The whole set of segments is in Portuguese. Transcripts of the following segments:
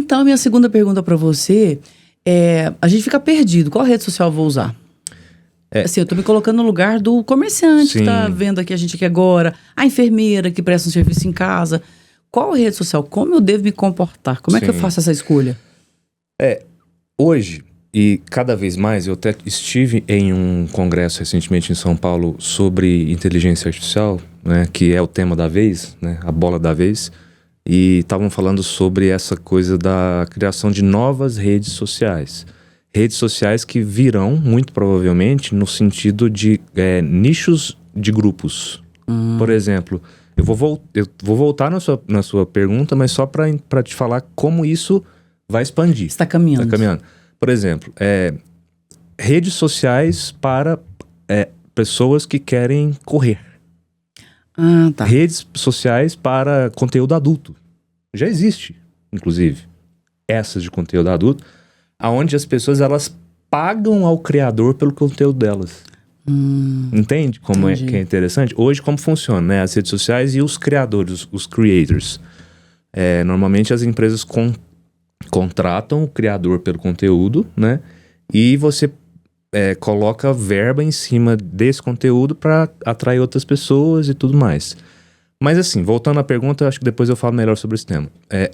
Então, minha segunda pergunta para você é... A gente fica perdido. Qual rede social eu vou usar? Assim, eu tô me colocando no lugar do comerciante que tá vendo aqui a gente aqui agora. A enfermeira que presta um serviço em casa. Qual rede social? Como eu devo me comportar? Como é que eu faço essa escolha? Hoje, e cada vez mais, eu até estive em um congresso recentemente em São Paulo sobre inteligência artificial, né, que é o tema da vez, né, a bola da vez, e estavam falando sobre essa coisa da criação de novas redes sociais. Redes sociais que virão, muito provavelmente, no sentido de nichos de grupos. Por exemplo, eu vou voltar na sua pergunta, mas só para te falar como isso vai expandir. Está caminhando. Está caminhando. Por exemplo, redes sociais para pessoas que querem correr. Tá. Redes sociais para conteúdo adulto. Já existe, inclusive, essas de conteúdo adulto, onde as pessoas elas pagam ao criador pelo conteúdo delas. Entende como que é interessante? Hoje, como funciona, né? As redes sociais e os criadores, os creators. Normalmente as empresas contratam o criador pelo conteúdo, né? E você coloca verba em cima desse conteúdo para atrair outras pessoas e tudo mais. Mas assim, voltando à pergunta, acho que depois eu falo melhor sobre esse tema.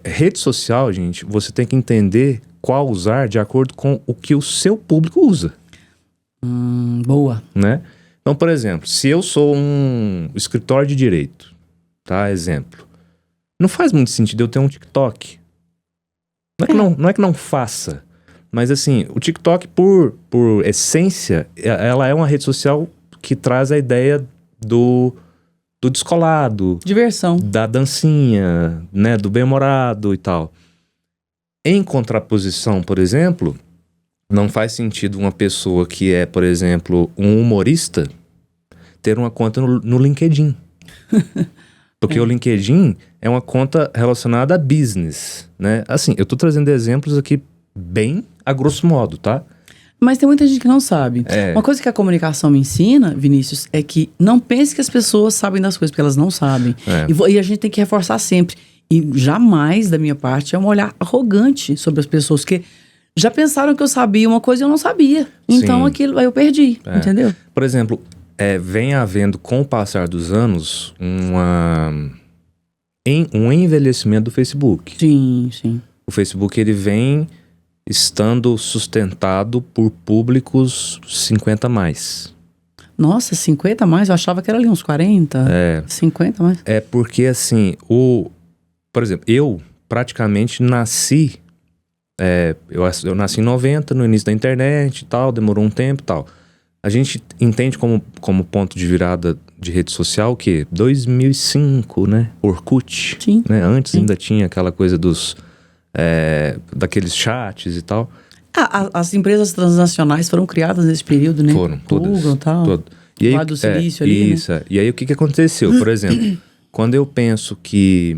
Rede social, gente, você tem que entender qual usar de acordo com o que o seu público usa. Boa. Né? Então, por exemplo, se eu sou um escritório de direito, tá? Exemplo. Não faz muito sentido eu ter um TikTok. Não é que não faça, mas assim, o TikTok por essência, ela é uma rede social que traz a ideia do descolado. Diversão. Da dancinha, né, do bem-humorado e tal. Em contraposição, por exemplo, não faz sentido uma pessoa que é, por exemplo, um humorista ter uma conta no LinkedIn. Porque o LinkedIn é uma conta relacionada a business, né? Assim, eu tô trazendo exemplos aqui bem a grosso modo, tá? Mas tem muita gente que não sabe. Uma coisa que a comunicação me ensina, Vinícius, é que não pense que as pessoas sabem das coisas, porque elas não sabem. E a gente tem que reforçar sempre. E jamais, da minha parte, é um olhar arrogante sobre as pessoas, que já pensaram que eu sabia uma coisa e eu não sabia. Então aquilo aí eu perdi, entendeu? Por exemplo, vem havendo, com o passar dos anos, um envelhecimento do Facebook. Sim. O Facebook, ele vem estando sustentado por públicos 50 mais. Nossa, 50 mais? Eu achava que era ali uns 40. 50 mais. Porque assim, por exemplo, eu praticamente nasci, eu nasci em 90, no início da internet e tal, demorou um tempo e tal. A gente entende como ponto de virada de rede social o quê? 2005, né? Orkut. Sim. Né? Antes ainda tinha aquela coisa daqueles chats e tal. As empresas transnacionais foram criadas nesse período, né? Foram, todas. Google e tal. E aí, do Silício ali, isso, né? E aí o que aconteceu? Por exemplo, quando eu penso que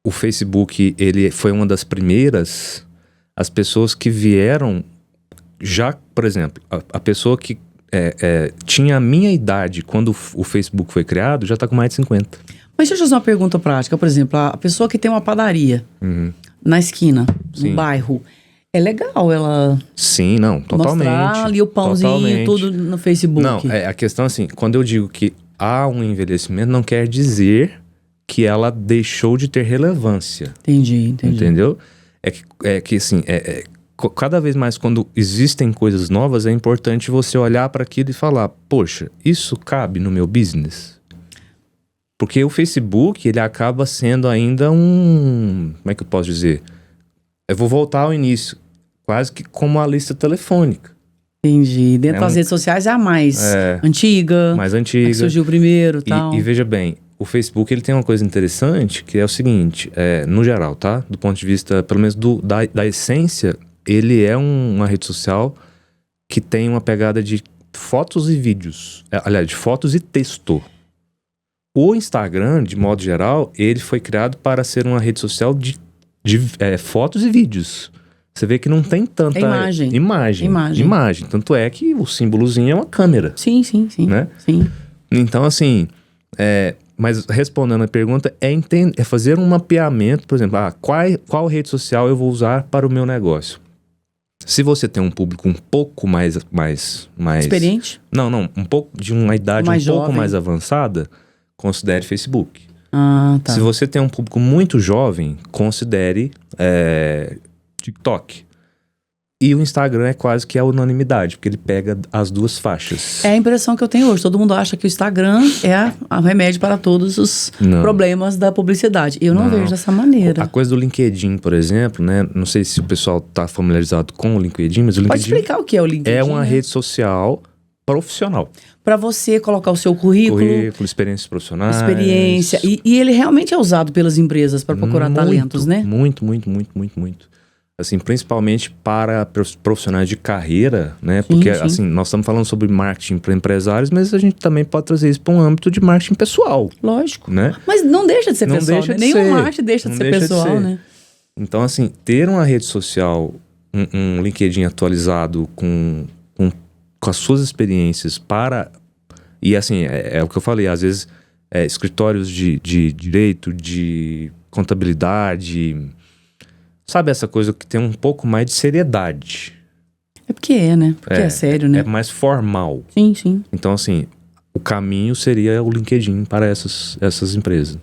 o Facebook, ele foi uma das primeiras, as pessoas que vieram já, por exemplo, a pessoa que tinha a minha idade quando o Facebook foi criado, já está com mais de 50. Mas deixa eu fazer uma pergunta prática. Por exemplo, a pessoa que tem uma padaria na esquina, no bairro, é legal ela... Sim, não, totalmente. Mostrar ali o pãozinho, tudo no Facebook. Não, a questão assim, quando eu digo que há um envelhecimento, não quer dizer que ela deixou de ter relevância. Entendi. Entendeu? É que assim, cada vez mais quando existem coisas novas, é importante você olhar para aquilo e falar, poxa, isso cabe no meu business? Porque o Facebook, ele acaba sendo ainda como é que eu posso dizer? Eu vou voltar ao início, quase que como a lista telefônica. Entendi. Dentro das redes sociais é a mais antiga. Mais antiga. Que surgiu primeiro e tal. E veja bem, o Facebook, ele tem uma coisa interessante, que é o seguinte, no geral, tá? Do ponto de vista, pelo menos da essência, ele é uma rede social que tem uma pegada de fotos e vídeos. Aliás, de fotos e texto. O Instagram, de modo geral, ele foi criado para ser uma rede social de fotos e vídeos. Você vê que não tem tanta... Imagem. Tanto é que o símbolozinho é uma câmera. Sim. Né? Sim. Então, assim, Mas respondendo a pergunta, é fazer um mapeamento, por exemplo, qual rede social eu vou usar para o meu negócio? Se você tem um público um pouco mais experiente? Não, um pouco de uma idade mais um pouco jovem. mais avançada, considere Facebook. Tá. Se você tem um público muito jovem, considere TikTok. E o Instagram é quase que a unanimidade, porque ele pega as duas faixas. É a impressão que eu tenho hoje. Todo mundo acha que o Instagram é o remédio para todos os problemas da publicidade. Eu não vejo dessa maneira. A coisa do LinkedIn, por exemplo, né? Não sei se o pessoal está familiarizado com o LinkedIn, mas o LinkedIn... Pode explicar o que é o LinkedIn? É uma rede social profissional. Para você colocar o seu currículo, experiências profissionais. Experiência. E ele realmente é usado pelas empresas para procurar talentos, né? Muito. Assim, principalmente para profissionais de carreira, né? Porque, assim, nós estamos falando sobre marketing para empresários, mas a gente também pode trazer isso para um âmbito de marketing pessoal. Lógico. Né? Mas não deixa de ser pessoal, né? Nenhum marketing deixa de ser pessoal, né? Então, assim, ter uma rede social, um LinkedIn atualizado com as suas experiências E, assim, é o que eu falei, às vezes, escritórios de direito, de contabilidade... Sabe essa coisa que tem um pouco mais de seriedade? É porque né? Porque é sério, né? É mais formal. Sim. Então, assim, o caminho seria o LinkedIn para essas empresas.